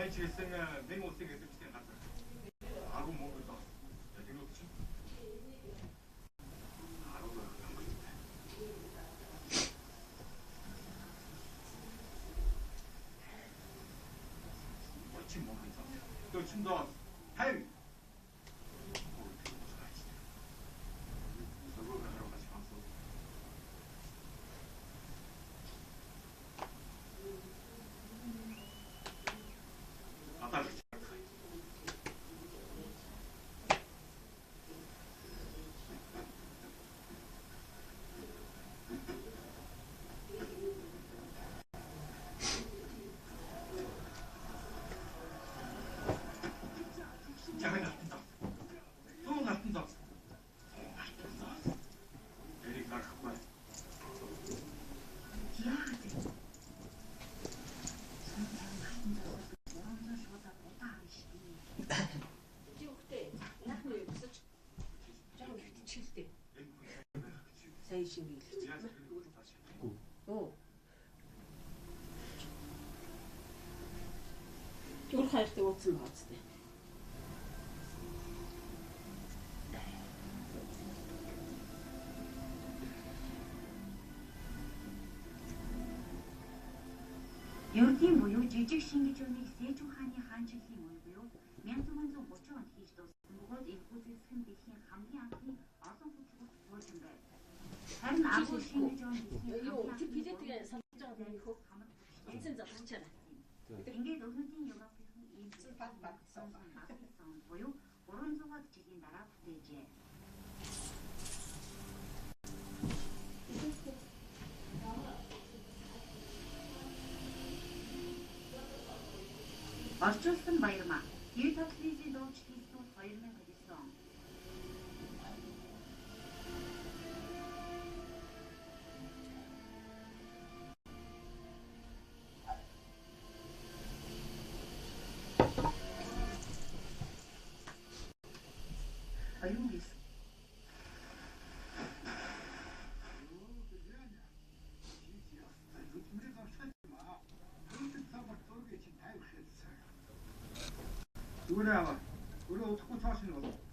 Найчилсэн нэг улсын эзэмшлийн газар 10 мөнгөд бас яг нь чинь 10 30 мөнгө зам. 또 춘도 8 Өөр хайртай уулзсан байгаа зү. Ердийн буюу жижиг шингэж өнийг Сежун хааны хаанчлалын үе буюу 1630 онд хийж дууссан бөгөөд энэхүү зэвсэг нь дэлхийн хамгийн анхны олон хөтөлбөрт буужин байв. Харин агуу шингэж өний Тэр билетийг санаж байгаа юм хөө хамт эцэн залгачаарай. Ингээд өнөөдрийн Европын ийм багтсан буюу 300-аад жилийн дараа бүтээжээ. Орчуулсан баярмаа. Юта телевизийн дууч хийсэн 2009 он. Аюулис. Үрээ аваа. Үрээ удахгүй цааш нь бол.